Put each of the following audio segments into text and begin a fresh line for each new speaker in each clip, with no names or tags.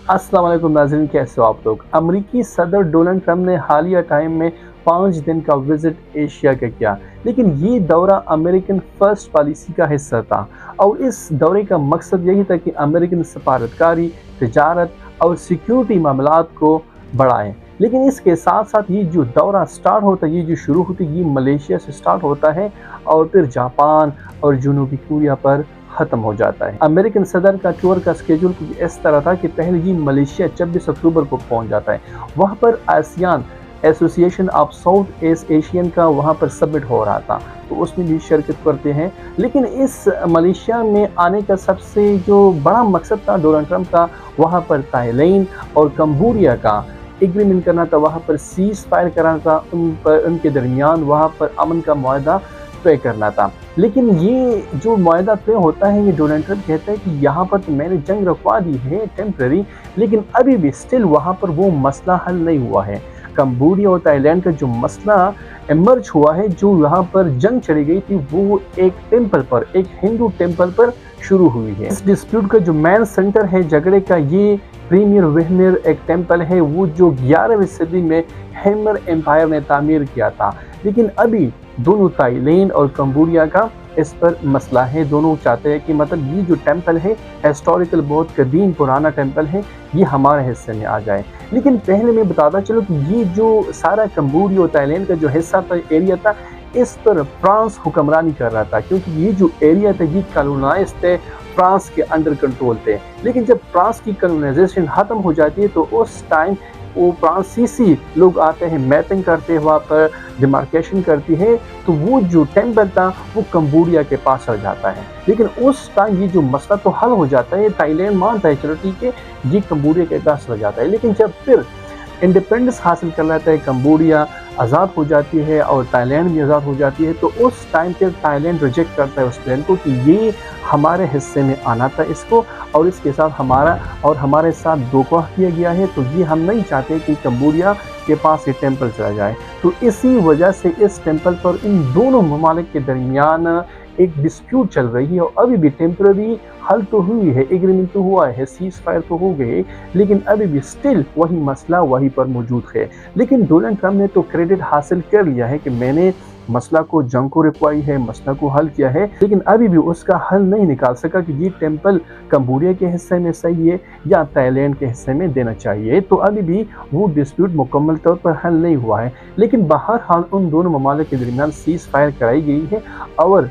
अस्सलाम वालेकुम नाज़रीन, कैसे हो आप लोग। अमरीकी सदर डोनाल्ड ट्रंप ने हालिया टाइम में 5 दिन का विजिट एशिया का किया, लेकिन ये दौरा अमेरिकन फर्स्ट पॉलिसी का हिस्सा था और इस दौरे का मकसद यही था कि अमेरिकन सफारतकारी, तिजारत और सिक्योरिटी मामलात को बढ़ाएं। लेकिन इसके साथ साथ ये जो दौरा स्टार्ट होता है, ये जो शुरू होती है, ये मलेशिया से स्टार्ट होता है और फिर जापान और जनूबी कोरिया पर ख़त्म हो जाता है। अमेरिकन सदर का टूर का स्केड्यूल कुछ इस तरह था कि पहले ही मलेशिया 26 अक्टूबर को पहुंच जाता है। वहाँ पर ASEAN association of south east Asian का वहाँ पर समिट हो रहा था, तो उसमें भी शिरकत करते हैं। लेकिन इस मलेशिया में आने का सबसे जो बड़ा मकसद था डोनाल्ड ट्रंप का, वहाँ पर थाईलैंड और कंबोडिया का एग्रीमेंट करना था, वहाँ पर सीज फायर कराना था, उनके दरमियान वहाँ पर अमन का मुआहदा तय करना था। लेकिन ये जो मुआहदा तय होता है, ये डोनाल्ड ट्रंप कहता है कि यहाँ पर तो मैंने जंग रखवा दी है टेम्पररी, लेकिन अभी भी स्टिल वहाँ पर वो मसला हल नहीं हुआ है। कंबोडिया और थाईलैंड का जो मसला इमर्ज हुआ है, जो यहाँ पर जंग चढ़ी गई थी, वो एक टेम्पल पर, एक हिंदू टेम्पल पर शुरू हुई है। इस डिस्प्यूट का जो मेन सेंटर है झगड़े का, ये प्रीमियर वेहमेर एक टेम्पल है, वो जो 11वीं सदी में हैमर एम्पायर ने तामीर किया था। लेकिन अभी दोनों थाईलैंड और कंबोडिया का इस पर मसला है। दोनों चाहते हैं कि मतलब ये जो टेम्पल है हिस्टोरिकल, बहुत कदीम पुराना टेम्पल है, ये हमारे हिस्से में आ जाए। लेकिन पहले मैं बताता चलूँ कि ये जो सारा कंबोडिया और थाईलैंड का जो हिस्सा था, एरिया था, इस पर फ्रांस हुक्मरानी कर रहा था, क्योंकि ये जो एरिया था ये कॉलोनाइज थे, फ्रांस के अंडर कंट्रोल थे। लेकिन जब फ्रांस की कॉलोनाइजेशन ख़त्म हो जाती है, तो उस टाइम वो फ्रांसीसी लोग आते हैं, मैपिंग करते हैं, वहाँ पर डिमार्केशन करती है, तो वो जो टेम्पल था वो कंबोडिया के पास आ जाता है। लेकिन उस टाइम ये जो मसला तो हल हो जाता है, थाईलैंड मानता है चलो ठीक है, ये कंबोडिया के पास चला जाता है। लेकिन जब फिर इंडिपेंडेंस हासिल कर लेता है, कंबोडिया आज़ाद हो जाती है और थाईलैंड भी आज़ाद हो जाती है, तो उस टाइम पर थाईलैंड रिजेक्ट करता है उस प्लान को कि ये हमारे हिस्से में आना था इसको, और इसके साथ हमारे साथ धोखा किया गया है, तो ये हम नहीं चाहते कि कंबोडिया के पास ये टेम्पल चला जाए। तो इसी वजह से इस टेम्पल पर इन दोनों ममालिक के दरमियान एक डिस्प्यूट चल रही है, और अभी भी टेम्पररी हल तो हुई है, एग्रीमेंट तो हुआ है, सीज फायर तो हो गए, लेकिन अभी भी स्टिल वही मसला वहीं पर मौजूद है। लेकिन डोनाल्ड ट्रंप ने तो क्रेडिट हासिल कर लिया है कि मैंने मसला को जंग को रुकवाई है, मसला को हल किया है, लेकिन अभी भी उसका हल नहीं निकाल सका कि ये टेम्पल कंबोडिया के हिस्से में सही है या थाईलैंड के हिस्से में देना चाहिए। तो अभी भी वो डिस्प्यूट मुकम्मल तौर पर हल नहीं हुआ है। लेकिन बहरहाल उन दोनों ममालिक के दरमियान सीज फायर कराई गई है और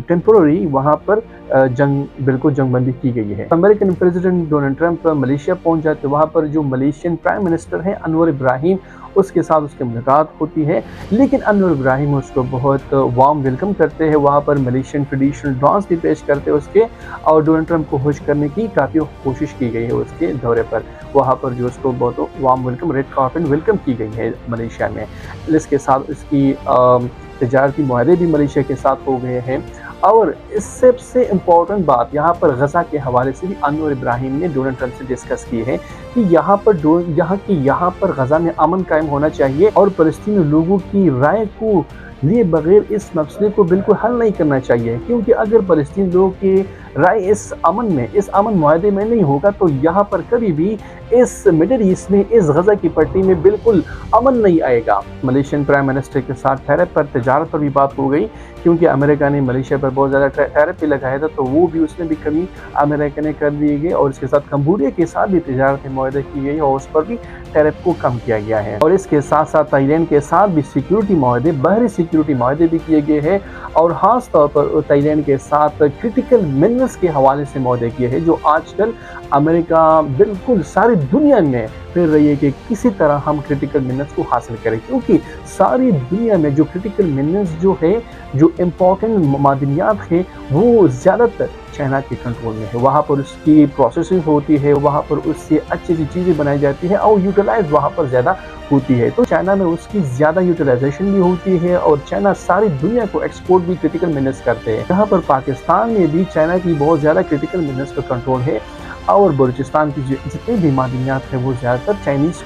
टेम्पोररी वहाँ पर बिल्कुल जंगबंदी की गई है। American president Donald Trump Malaysia पहुंच जाते, वहाँ पर जो मलेशियन प्राइम मिनिस्टर हैं अनवर इब्राहिम, उसके साथ उसकी मुलाकात होती है। लेकिन अनवर इब्राहिम उसको बहुत वार्म वेलकम करते हैं, वहाँ पर मलेशियन ट्रेडिशनल डांस भी पेश करते हैं उसके, और डोनाल्ड ट्रंप को खुश करने की काफ़ी कोशिश की गई है उसके दौरे पर। वहाँ पर जो उसको बहुत warm welcome, red carpet welcome की गई है मलेशिया में। इसके साथ उसकी तजारती मुआहदे भी मलेशिया के साथ हो गए हैं। और इस सबसे इम्पोर्टेंट बात यहाँ पर गज़ा के हवाले से भी अनवर इब्राहिम ने डोनाल्ड ट्रंप से डिस्कस की है कि यहाँ पर गज़ा में अमन कायम होना चाहिए, और फ़लस्तीनी लोगों की राय को लिए बगैर इस मसले को बिल्कुल हल नहीं करना चाहिए, क्योंकि अगर फ़लस्तीनी लोगों की राय इस अमन मुआहदे में नहीं होगा, तो यहाँ पर कभी भी इस मिडिल ईस्ट में, इस गज़ा की पट्टी में बिल्कुल अमन नहीं आएगा। मलेशियन प्राइम मिनिस्टर के साथ टैरिफ पर, तिजारत पर भी बात हो गई, क्योंकि अमेरिका ने मलेशिया पर बहुत ज़्यादा टैरिफ भी लगाया था, तो वो भी उसमें भी कमी अमेरिका ने कर दी गई, और इसके साथ कंबोडिया के साथ भी तिजारती मुआहदे की गई और उस पर भी टैरिफ को कम किया गया है। और इसके साथ साथ थाईलैंड के साथ भी सिक्योरिटी मुआहदे, बाहरी सिक्योरिटी मुआहदे भी किए गए हैं, और ख़ास तौर पर थाईलैंड के साथ क्रिटिकल मिनरल्स के हवाले से मुआहदे किए हैं, जो आजकल अमेरिका बिल्कुल सारी दुनिया में फिर रही है कि किसी तरह हम क्रिटिकल मिनरल्स को हासिल करें, क्योंकि सारी दुनिया में जो क्रिटिकल मिनरल्स जो है, जो इम्पोर्टेंट मादनियात है, वो ज़्यादातर चाइना के कंट्रोल में है। वहाँ पर उसकी प्रोसेसिंग होती है, वहाँ पर उससे अच्छी चीज़ें बनाई जाती हैं और यूटिलाइज वहाँ पर ज़्यादा होती है। तो चाइना में उसकी ज़्यादा यूटिलाइजेशन भी होती है, और चाइना सारी दुनिया को एक्सपोर्ट भी क्रिटिकल मिनरल्स करते हैं। यहाँ पर पाकिस्तान में भी चाइना की बहुत ज़्यादा क्रिटिकल मिनरल्स पर कंट्रोल है, और बलूचिस्तान की जितनी भी मादनियात है वो ज़्यादातर चाइनीज़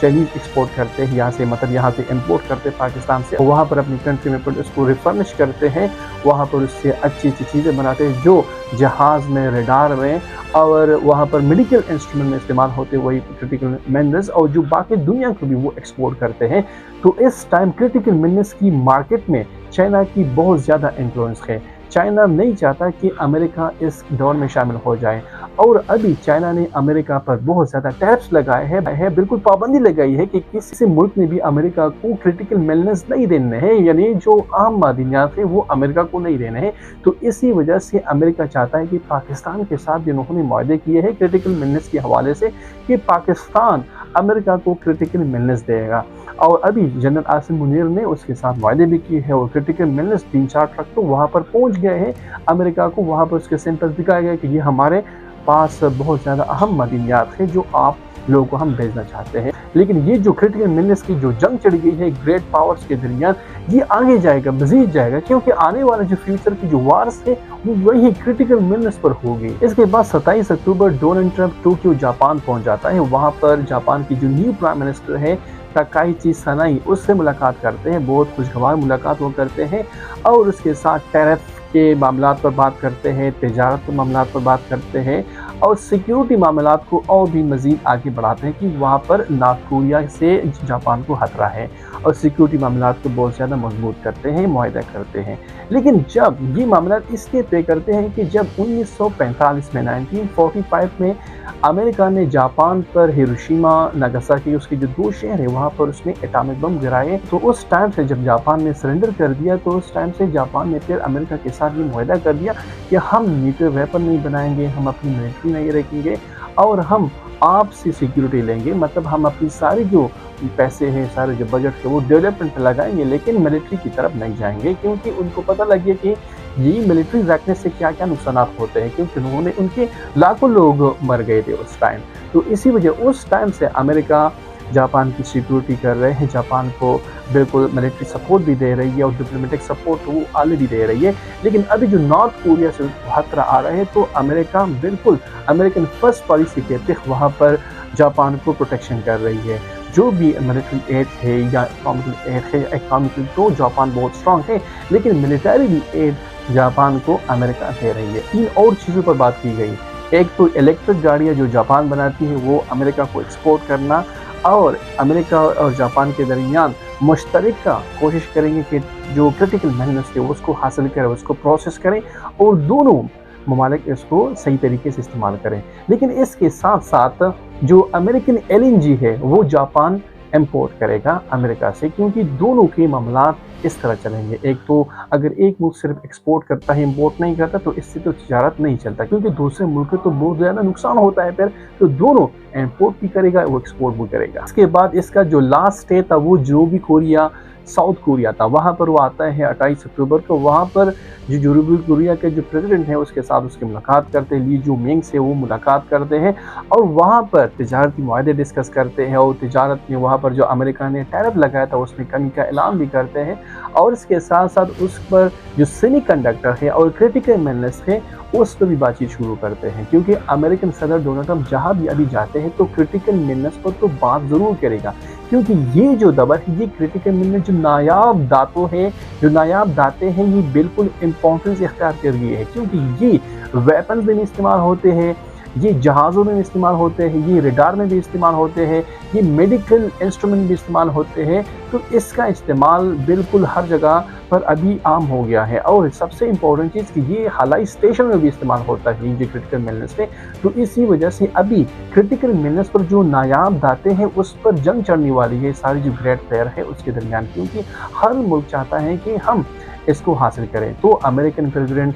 एक्सपोर्ट करते हैं यहाँ से, मतलब यहाँ से इंपोर्ट करते हैं पाकिस्तान से, वहाँ पर अपनी कंट्री में उसको रिफर्निश करते हैं, वहाँ पर उससे अच्छी चीज़ें बनाते हैं जो जहाज़ में, रेडार में और वहाँ पर मेडिकल इंस्ट्रूमेंट में इस्तेमाल होते हैं, वही क्रिटिकल मिनरल्स, और जो बाकी दुनिया को भी वो एक्सपोर्ट करते हैं। तो इस टाइम क्रिटिकल मिनरल्स की मार्केट में चाइना की बहुत ज़्यादा इन्फ्लुएंस है। चाइना नहीं चाहता कि अमेरिका इस दौर में शामिल हो जाए, और अभी चाइना ने अमेरिका पर बहुत ज़्यादा टैरिफ्स लगाए हैं, बिल्कुल पाबंदी लगाई है कि किसी मुल्क ने भी अमेरिका को क्रिटिकल मिनरल्स नहीं देने हैं, यानी जो आम मादनियात है वो अमेरिका को नहीं देने हैं। तो इसी वजह से अमेरिका चाहता है कि पाकिस्तान के साथ जिन्होंने मुआहदे किए हैं क्रिटिकल मिनरल्स के हवाले से, कि पाकिस्तान अमेरिका को क्रिटिकल मिनरल्स देगा। और अभी जनरल आसिम मुनीर ने उसके साथ वायदे भी किए हैं, और क्रिटिकल मिनरल्स 3-4 ट्रक तो वहाँ पर पहुँच गए हैं अमेरिका को, वहाँ पर उसके सैंपल दिखाए गए कि ये हमारे पास बहुत ज़्यादा अहम मादनियात है जो आप लोगों को हम भेजना चाहते हैं। लेकिन ये जो क्रिटिकल मिनरल्स की जो जंग चढ़ गई है ग्रेट पावर्स के दरमियान, ये आगे जाएगा, मजीद जाएगा, क्योंकि आने वाले जो फ्यूचर की जो वार्स है वो वही क्रिटिकल मिनरल्स पर होगी। इसके बाद 27 अक्टूबर डोनाल्ड ट्रंप टोक्यो जापान पहुंच जाता है। वहां पर जापान की जो न्यू प्राइम मिनिस्टर है ताकाइची सनाई, उससे मुलाकात करते हैं, बहुत खुशगवार मुलाकात वो करते हैं, और उसके साथ टैरिफ के मामलात पर बात करते हैं, तिजारत के मामलात पर बात करते हैं, और सिक्योरिटी मामलात को और भी मज़ीद आगे बढ़ाते हैं कि वहाँ पर नॉर्थ कोरिया से जापान को खतरा है, और सिक्योरिटी मामलात को बहुत ज़्यादा मजबूत करते हैं, मुआहदा करते हैं। लेकिन जब ये मामलात इसलिए तय करते हैं कि जब 1945 में 1945 में अमेरिका ने जापान पर हिरोशिमा नागासाकी, उसके जो 2 शहर हैं वहाँ पर उसने एटॉमिक बम गिराए, तो उस टाइम से जब जापान ने सरेंडर कर दिया, तो उस टाइम से जापान ने फिर अमेरिका के साथ ये मुआहदा कर दिया कि हम न्यूक्लियर वेपन नहीं बनाएंगे, हम अपनी मिलिट्री नहीं रखेंगे, और हम आपसे सिक्योरिटी लेंगे, मतलब हम अपनी सारी जो पैसे हैं, सारे जो बजट है वो डेवलपमेंट पे लगाएंगे, लेकिन मिलिट्री की तरफ नहीं जाएंगे, क्योंकि उनको पता लग गया कि ये मिलिट्री रखने से क्या क्या नुकसान होते हैं, क्योंकि उन्होंने उनके लाखों लोग मर गए थे उस टाइम। तो इसी वजह उस टाइम से अमेरिका जापान की सिक्योरिटी कर रहे हैं, जापान को बिल्कुल मिलिट्री सपोर्ट भी दे रही है, और डिप्लोमेटिक सपोर्ट वो ऑलरेडी दे रही है। लेकिन अभी जो नॉर्थ कोरिया से खतरा आ रहा है, तो अमेरिका बिल्कुल अमेरिकन फर्स्ट पॉलिसी के तहत वहाँ पर जापान को प्रोटेक्शन कर रही है। जो भी मिलिट्री एड है या इकोनॉमिकल एड है, इकोनॉमिकल तो जापान बहुत स्ट्रांग है, लेकिन मिलिटरी एड जापान को अमेरिका दे रही है। 3 और चीज़ों पर बात की गई, एक तो इलेक्ट्रिक गाड़ियाँ जो जापान बनाती है वो अमेरिका को एक्सपोर्ट करना, और अमेरिका और जापान के दरमियान मुश्तरका कोशिश करेंगे कि जो क्रिटिकल मिनरल्स है उसको हासिल करें, उसको प्रोसेस करें, और दोनों ममालिक इसको सही तरीके से इस्तेमाल करें। लेकिन इसके साथ साथ जो अमेरिकन LNG है वो जापान इंपोर्ट करेगा अमेरिका से, क्योंकि दोनों के मामलात इस तरह चलेंगे। एक तो अगर एक मुल्क सिर्फ एक्सपोर्ट करता है, इंपोर्ट नहीं करता, तो इससे तो तिजारत नहीं चलता, क्योंकि दूसरे मुल्क को तो बहुत ज़्यादा नुकसान होता है फिर। तो दोनों इंपोर्ट भी करेगा, वो एक्सपोर्ट भी करेगा। इसके बाद इसका जो लास्ट स्टे था वो जनूबी कोरिया, साउथ कोरिया था, वहाँ पर वो आता है 28 अक्टूबर को। वहाँ पर जो जनूबी कोरिया के जो प्रेसिडेंट हैं उसके साथ उसकी मुलाकात करते हैं, ली जू मिंग से वो मुलाकात करते हैं, और वहाँ पर तिजारती मुआहदे डिस्कस करते हैं, और तिजारत में वहाँ पर जो अमेरिका ने टैरिफ लगाया था उसमें कमी का ऐलान भी करते हैं, और इसके साथ साथ उस पर जो सेमीकंडक्टर है और क्रिटिकल मिनरल्स है उस पर भी बातचीत शुरू करते हैं, क्योंकि अमेरिकन सदर डोनाल्ड ट्रंप जहाँ भी अभी जाते हैं तो क्रिटिकल मिनरल्स पर तो बात ज़रूर करेगा, क्योंकि ये जो दवा है ये क्रिटिकल मिनरल जो नायाब धातु है, जो नायाब धातें हैं, ये बिल्कुल इम्पोर्टेंस इख्तियार कर रही है, क्योंकि ये वेपन्स में इस्तेमाल होते हैं, ये जहाज़ों में इस्तेमाल होते हैं, ये रडार में भी इस्तेमाल होते हैं, ये मेडिकल इंस्ट्रूमेंट भी इस्तेमाल होते हैं। तो इसका इस्तेमाल बिल्कुल हर जगह पर अभी आम हो गया है, और सबसे इम्पोर्टेंट चीज़ कि ये हवाई स्टेशन में भी इस्तेमाल होता है ये क्रिटिकल मिनरल्स में। तो इसी वजह से अभी क्रिटिकल मिनरल्स पर जो नायाब धातें हैं उस पर जंग चढ़ने वाली है सारी जो ग्रेट प्लेयर है उसके दरमियान, क्योंकि हर मुल्क चाहता है कि हम इसको हासिल करें। तो अमेरिकन प्रेसिडेंट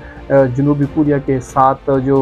जनूबी कोरिया के साथ जो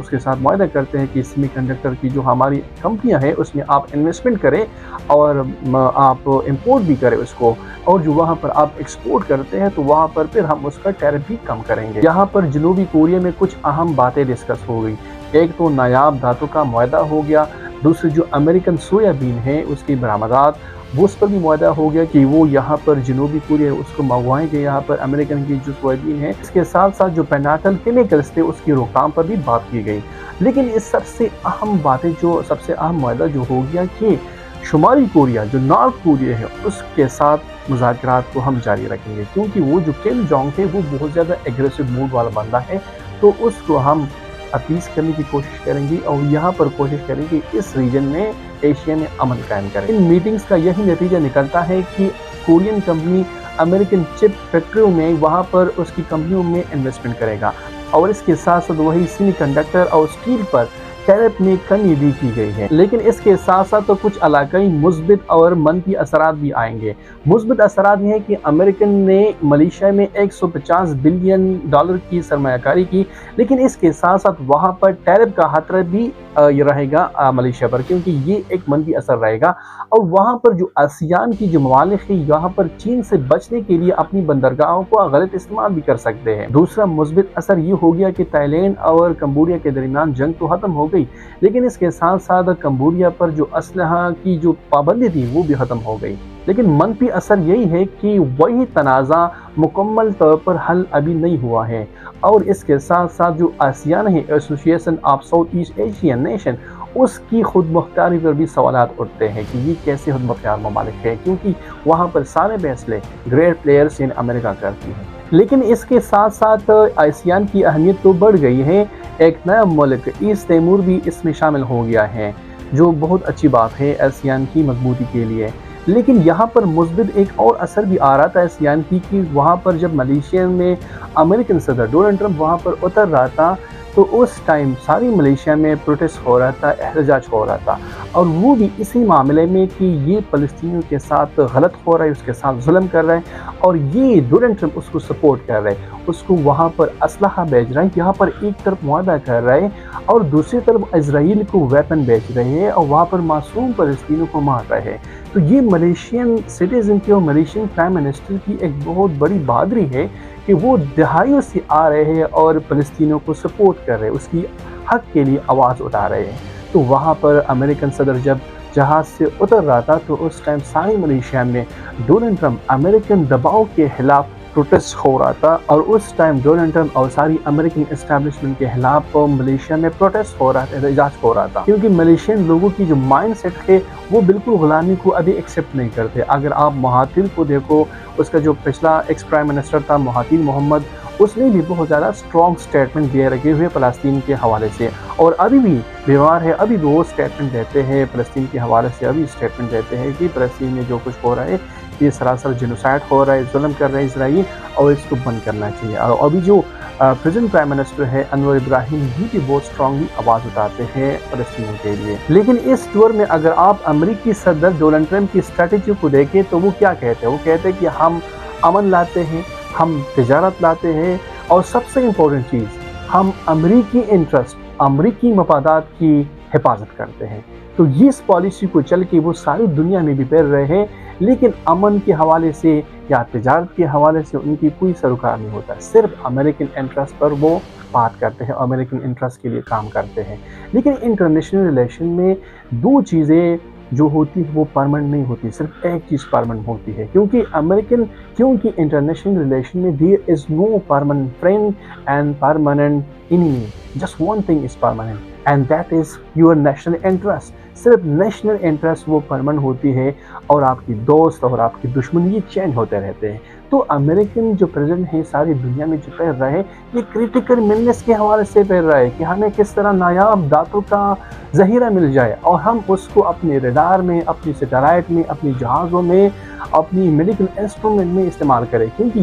उसके साथ मुआहदा करते हैं कि सेमीकंडक्टर की जो हमारी कंपनियां हैं उसमें आप इन्वेस्टमेंट करें, और आप इंपोर्ट भी करें उसको, और जो वहाँ पर आप एक्सपोर्ट करते हैं तो वहाँ पर फिर हम उसका टैरिफ भी कम करेंगे। यहाँ पर जनूबी कोरिया में कुछ अहम बातें डिस्कस हो गई। एक तो नायाब धातु का मुआहदा हो गया, दूसरी जो अमेरिकन सोयाबीन है उसकी बरामदात वो उस पर भी मुआहदा हो गया कि वो यहाँ पर जनूबी कोरिया उसको मंगवाएंगे यहाँ पर अमेरिकन की जो सोयाबीन है। इसके साथ साथ जो पेनाटल केमिकल्स थे उसकी रोकथाम पर भी बात की गई। लेकिन इस सबसे अहम बातें जो सबसे अहम मुआहदा जो हो गया कि शुमाली कोरिया जो नॉर्थ कोरिया है उसके साथ मुज़ाकरात को हम जारी रखेंगे, क्योंकि वो जो किम जोंग थे वो बहुत ज़्यादा एग्रेसिव मूड वाला बंदा है, तो उसको हम अपीस करने की कोशिश करेंगे और यहाँ पर कोशिश करेंगे कि इस रीजन में एशिया में अमन कायम करें। इन मीटिंग्स का यही नतीजा निकलता है कि कोरियन कंपनी अमेरिकन चिप फैक्ट्रियों में वहाँ पर उसकी कंपनियों में इन्वेस्टमेंट करेगा और इसके साथ साथ वही सेमीकंडक्टर और स्टील पर टैरिफ में कमी भी की गई है। लेकिन इसके साथ साथ तो कुछ इलाकाई मुस्बित और मनफी असरात भी आएंगे। मुस्बित असरात ये है कि अमेरिकन ने मलेशिया में 150 बिलियन डॉलर की सरमायाकारी की, लेकिन इसके साथ साथ वहाँ पर टैरिफ का खतरा भी रहेगा मलेशिया पर, क्योंकि ये एक मनफी असर रहेगा। और वहाँ पर जो आसियान की जो ममालिक है यहाँ पर चीन से बचने के लिए अपनी बंदरगाहों को गलत इस्तेमाल भी कर सकते हैं। दूसरा मुस्बित असर ये हो गया कि थाईलैंड और कंबोडिया के दरमियान जंग तो खत्म हो गई, लेकिन इसके साथ साथ कंबोडिया पर जो असलहा की जो पाबंदी थी वो भी खत्म हो गई। लेकिन मनफी असर यही है कि वही तनाज़ा मुकम्मल तौर पर हल अभी नहीं हुआ है और इसके साथ साथ जो आसियान है association of south east Asian nation उसकी खुद मुख्तारी पर भी सवालात उठते हैं कि ये कैसे खुद मुख्तार ममालिक है, क्योंकि वहाँ पर सारे फैसले ग्रेट प्लेयर्स इन अमेरिका करती है। लेकिन इसके साथ साथ आसियान की अहमियत तो बढ़ गई है, एक नया मुल्क ईस्ट तैमूर भी इसमें शामिल हो गया है, जो बहुत अच्छी बात है आसियान की मजबूती के लिए। लेकिन यहाँ पर मुस्बित एक और असर भी आ रहा था आसियान की कि वहाँ पर जब मलेशिया में अमेरिकन सदर डोनाल्ड ट्रंप वहाँ पर उतर रहा था तो उस टाइम सारी मलेशिया में प्रोटेस्ट हो रहा था, एहतजाज हो रहा था, और वो भी इसी मामले में कि ये फ़लस्तीनियों के साथ गलत हो रहा है, उसके साथ जुल्म कर रहा है और ये डोनाल्ड ट्रंप उसको सपोर्ट कर रहा है, उसको वहाँ पर असलहा भेज रहा है। यहाँ पर एक तरफ मुआहदा कर रहा है और दूसरी तरफ इजराइल को वेपन बेच रहे हैं और वहाँ पर मासूम फ़लस्तीनियों को मार रहे हैं। तो ये मलेशियन सिटीज़न की और मलेशियन प्राइम मिनिस्टर की एक बहुत बड़ी बहादुरी है कि वो दहाइयों से आ रहे हैं और फ़लस्तीनियों को सपोर्ट कर रहे हैं, उसकी हक के लिए आवाज़ उठा रहे हैं। तो वहाँ पर अमेरिकन सदर जब जहाज़ से उतर रहा था तो उस टाइम सारी मलेशिया में डोनाल्ड ट्रंप अमेरिकन दबाव के खिलाफ प्रोटेस्ट हो रहा था और उस टाइम डोनाल्ड ट्रंप और सारी अमेरिकन एस्टैब्लिशमेंट के खिलाफ मलेशिया में प्रोटेस्ट हो रहा था, एहतजाज हो रहा था, क्योंकि मलेशियन लोगों की जो माइंड सेट है वो बिल्कुल गुलामी को अभी एक्सेप्ट नहीं करते। अगर आप महातिर को देखो, उसका जो पिछला एक्स प्राइम मिनिस्टर था महातिर मोहम्मद, उसने भी बहुत ज़्यादा स्ट्रॉन्ग स्टेटमेंट दिए रखे हुए फ़लस्तीन के हवाले से, और अभी भी बीमार है, अभी भी वो स्टेटमेंट देते हैं फ़लस्तीन के हवाले से, अभी स्टेटमेंट देते हैं कि फ़लस्तीन में जो कुछ हो रहा है ये सरासर जेनोसाइड हो रहा है, जुल्म कर रहे हैं इसराइल और इसको बंद करना चाहिए। और अभी जो प्रेजेंट प्राइम मिनिस्टर है अनवर इब्राहिम भी बहुत स्ट्रांगली आवाज़ उठाते हैं फ़लस्तीन के लिए। लेकिन इस दौर में अगर आप अमेरिकी सदर डोनाल्ड ट्रंप की स्ट्रेटजी को देखें तो वो क्या कहते हैं, वो कहते हैं कि हम अमन लाते हैं, हम तिजारत लाते हैं और सबसे इम्पोर्टेंट चीज़ हम अमेरिकी इंटरेस्ट, अमेरिकी मफादात की हिफाजत करते हैं। तो इस पॉलिसी को चल के वो सारी दुनिया में भी पैर रहे हैं, लेकिन अमन के हवाले से या तिजारत के हवाले से उनकी कोई सरोकार नहीं होता, सिर्फ अमेरिकन इंटरेस्ट पर वो बात करते हैं, अमेरिकन इंटरेस्ट के लिए काम करते हैं। लेकिन इंटरनेशनल रिलेशन में दो चीज़ें जो होती है वो परमानेंट नहीं होती, सिर्फ एक चीज़ परमानेंट होती है, क्योंकि इंटरनेशनल रिलेशन में there is no permanent friend and permanent enemy, just one thing is permanent and that is your national interest. सिर्फ नेशनल इंटरेस्ट वो परमानेंट होती है और आपकी दोस्त और आपकी दुश्मनी ये चेंज होते रहते हैं। तो अमेरिकन जो प्रेसिडेंट है सारी दुनिया में जो पैर रहा है ये क्रिटिकल मिलनेस के हवाले से पैर रहा है कि हमें किस तरह नायाब धातु का ज़हीरा मिल जाए और हम उसको अपने रडार में, अपनी सैटेलाइट में, अपनी जहाज़ों में, अपनी मेडिकल इंस्ट्रूमेंट में इस्तेमाल करें, क्योंकि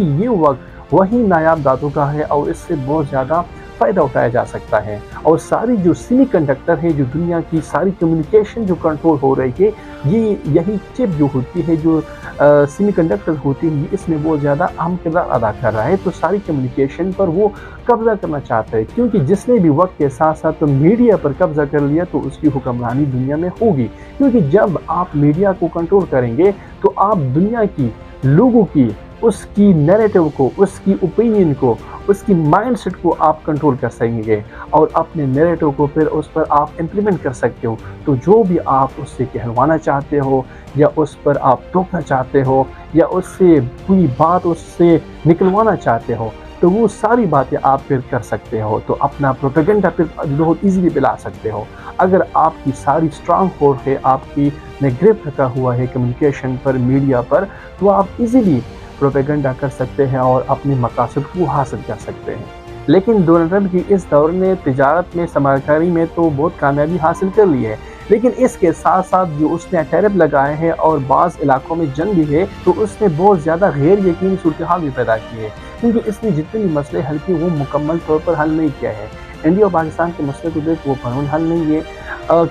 ये वक्त वही नायाब धातु का है और इससे बहुत ज़्यादा फ़ायदा उठाया जा सकता है। और सारी जो सेमीकंडक्टर है, जो दुनिया की सारी कम्युनिकेशन जो कंट्रोल हो रही है, ये यही चिप जो होती है, जो सेमीकंडक्टर होती है, इसमें बहुत ज़्यादा अहम किरदार अदा कर रहा है। तो सारी कम्युनिकेशन पर वो कब्ज़ा करना चाहता है, क्योंकि जिसने भी वक्त के साथ साथ तो मीडिया पर कब्ज़ा कर लिया तो उसकी हुक्मरानी दुनिया में होगी, क्योंकि जब आप मीडिया को कंट्रोल करेंगे तो आप दुनिया की लोगों की اس کی نیریٹو کو، اس کی اوپینین کو، اس کی مائنڈ سیٹ کو آپ کنٹرول کر سکیں گے اور اپنے نیریٹو کو پھر اس پر آپ امپلیمنٹ کر سکتے ہو. تو جو بھی آپ اس سے کہلوانا چاہتے ہو یا اس پر آپ ٹوکنا چاہتے ہو یا اس سے کوئی بات اس سے نکلوانا چاہتے ہو تو وہ ساری باتیں آپ پھر کر سکتے ہو. تو اپنا پروپیگنڈا پھر بہت ایزیلی پلا سکتے ہو. اگر آپ کی ساری اسٹرانگ فورس ہے، آپ کی نے گرپ رکھا ہوا ہے کمیونیکیشن پر، میڈیا پر، تو آپ ایزیلی پروپیگنڈا کر سکتے ہیں اور اپنے مقاصد کو حاصل کر سکتے ہیں. لیکن ڈونلڈ ٹرمپ کی اس دور نے تجارت میں، سرمایہ کاری میں تو بہت کامیابی حاصل کر لی ہے، لیکن اس کے ساتھ ساتھ جو اس نے ٹیرف لگائے ہیں اور بعض علاقوں میں جنگ بھی ہے تو اس نے بہت زیادہ غیر یقینی صورتحال بھی پیدا کی ہے، کیونکہ اس نے جتنے بھی مسئلے حل کیے وہ مکمل طور پر حل نہیں کیا ہے. انڈیا اور پاکستان کے مسئلے کو دیکھ وہ پرماننٹ حل نہیں ہے.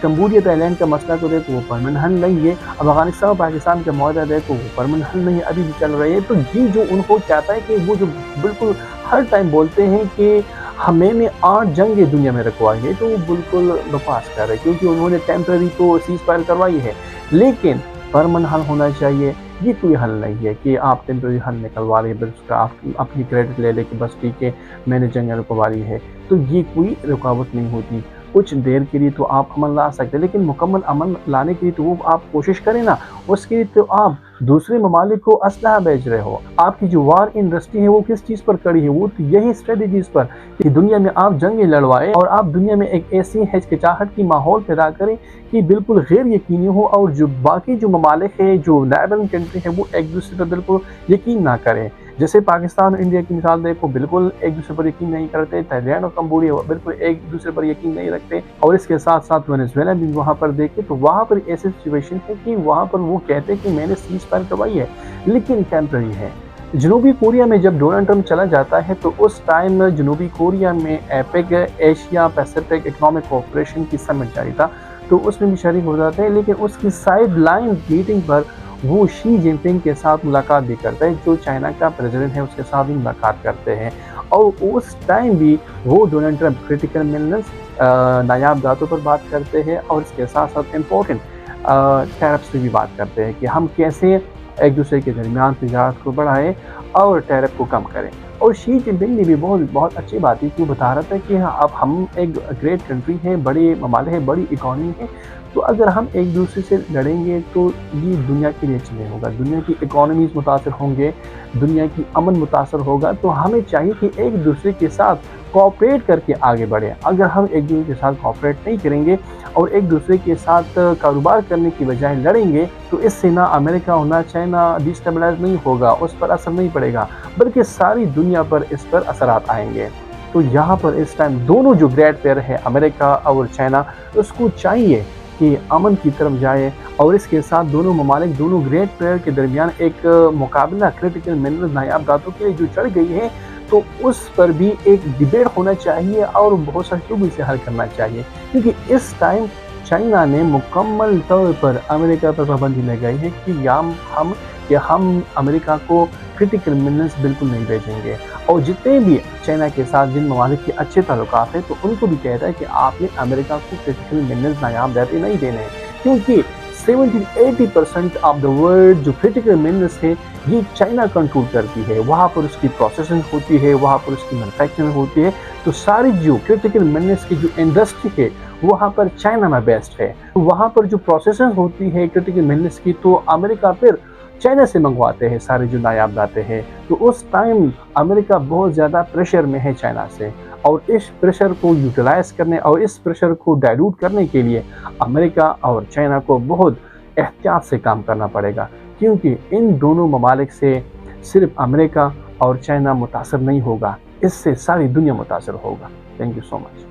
کمبوڈیا تھائی لینڈ کا مسئلہ کو دیکھ وہ پرماننٹ حل نہیں ہے. اب افغانستان اور پاکستان کا معاہدہ دیکھ وہ پرماننٹ حل نہیں ہے، ابھی بھی چل رہے ہیں. تو یہ جو ان کو چاہتا ہے کہ وہ جو بالکل ہر ٹائم بولتے ہیں کہ ہمیں نے 8 جنگیں دنیا میں رکھوائی ہے، تو وہ بالکل بکواس کر رہے ہیں، کیونکہ انہوں نے ٹیمپرری تو سیز فائر کروائی ہے لیکن پرماننٹ حل ہونا چاہیے. یہ کوئی حل نہیں ہے کہ آپ ٹیمپرری حل نکلوا رہے ہیں، بس اس کا آپ اپنی کریڈٹ لے لے کہ بس ٹھیک ہے میں نے جنگ رکوا لی ہے. تو یہ کوئی رکاوٹ نہیں ہوتی. کچھ دیر کے لیے تو آپ امن لا سکتے ہیں، لیکن مکمل امن لانے کے لیے تو وہ آپ کوشش کریں نا. اس کے لیے تو آپ دوسرے ممالک کو اسلحہ بیچ رہے ہو. آپ کی جو وار انڈسٹری ہے وہ کس چیز پر کڑی ہے؟ وہ تو یہی اسٹریٹجیز پر کہ دنیا میں آپ جنگیں لڑوائے اور آپ دنیا میں ایک ایسی ہچکچاہٹ کی ماحول پیدا کریں کہ بالکل غیر یقینی ہو، اور جو باقی جو ممالک ہیں، جو نیبرنگ کنٹری ہیں، وہ ایک دوسرے پر بالکل یقین نہ کریں. جیسے پاکستان اور انڈیا کی مثال دیکھو، بالکل ایک دوسرے پر یقین نہیں کرتے. تھائی لینڈ اور کمبوڈیا بالکل ایک دوسرے پر یقین نہیں رکھتے. اور اس کے ساتھ ساتھ وینزویلا بھی وہاں پر دیکھے تو وہاں پر ایسی سچویشن ہے کہ وہاں پر وہ کہتے ہیں کہ میں نے سیز فائر کروائی ہے لیکن ٹیمپرری ہے. جنوبی کوریا میں جب ڈونلڈ ٹرمپ چلا جاتا ہے تو اس ٹائم جنوبی کوریا میں ایپیک ایشیا پیسفک اکنامک کوآپریشن کی سمٹ جاری تھا، تو اس میں بھی شریک ہو جاتے ہیں. لیکن اس کی سائیڈ لائن میٹنگ پر وہ شی جن پنگ کے ساتھ ملاقات بھی کرتا ہے، جو چائنا کا پریزیڈنٹ ہے، اس کے ساتھ بھی ملاقات کرتے ہیں. اور اس ٹائم بھی وہ ڈونلڈ ٹرمپ کریٹیکل منرلز، نایاب دھاتوں پر بات کرتے ہیں اور اس کے ساتھ ساتھ امپورٹنٹ ٹیرفس پہ بھی بات کرتے ہیں کہ ہم کیسے ایک دوسرے کے درمیان تجارت کو بڑھائیں اور ٹیرف کو کم کریں. اور شی جن پنگ نے بھی بہت اچھی بات ہے کہ وہ بتا رہا تھا کہ اب ہم ایک گریٹ کنٹری ہیں، بڑے ممالک ہیں، بڑی اکانومی ہے، تو اگر ہم ایک دوسرے سے لڑیں گے تو یہ دنیا کے لیے اچھا نہیں ہوگا. دنیا کی اکانومیز متاثر ہوں گے، دنیا کی امن متاثر ہوگا. تو ہمیں چاہیے کہ ایک دوسرے کے ساتھ کوآپریٹ کر کے آگے بڑھیں. اگر ہم ایک دوسرے کے ساتھ کوآپریٹ نہیں کریں گے اور ایک دوسرے کے ساتھ کاروبار کرنے کی بجائے لڑیں گے تو اس سے نہ امریکہ اور نہ چائنا ڈیسٹیبلائز نہیں ہوگا، اس پر اثر نہیں پڑے گا، بلکہ ساری دنیا پر اس پر اثرات آئیں گے. تو یہاں پر اس ٹائم دونوں جو گریٹ پیئر ہے امریکہ اور چائنا، اس کو چاہیے کہ امن کی طرف جائے. اور اس کے ساتھ دونوں ممالک، دونوں گریٹ پلیئر کے درمیان ایک مقابلہ کریٹیکل منرل نایاب دھاتوں کے لیے جو چڑھ گئی ہے، تو اس پر بھی ایک ڈیبیٹ ہونا چاہیے اور بہت سارے لوگ اسے حل کرنا چاہیے. کیونکہ اس ٹائم چائنا نے مکمل طور پر امریکہ پر پابندی لگائی ہے کہ ہم امریکہ کو کریٹیکل منرلز بالکل نہیں بھیجیں گے. اور جتنے بھی چائنا کے ساتھ جن ممالک کے اچھے تعلقات ہیں تو ان کو بھی کہتا ہے کہ آپ نے امریکہ کو کریٹیکل منرلز نایاب دھاتیں نہیں دینے ہیں، کیونکہ 70-80% آف دا ورلڈ جو کریٹیکل منرلز ہے یہ چائنا کنٹرول کرتی ہے. وہاں پر اس کی پروسیسنگ ہوتی ہے، وہاں پر اس کی مینوفیکچرنگ ہوتی ہے. تو ساری جو کریٹیکل منرلز کی جو انڈسٹری ہے وہاں پر چائنا میں بیسٹ ہے. وہاں پر جو پروسیسنگ ہوتی ہے کریٹیکل منرلز کی تو امریکہ پھر چائنا سے منگواتے ہیں سارے جو نایاب دھاتیں ہیں. تو اس ٹائم امریکہ بہت زیادہ پریشر میں ہے چائنا سے، اور اس پریشر کو یوٹیلائز کرنے اور اس پریشر کو ڈائلوٹ کرنے کے لیے امریکہ اور چائنا کو بہت احتیاط سے کام کرنا پڑے گا. کیونکہ ان دونوں ممالک سے صرف امریکہ اور چائنا متاثر نہیں ہوگا، اس سے ساری دنیا متاثر ہوگا. Thank you so much.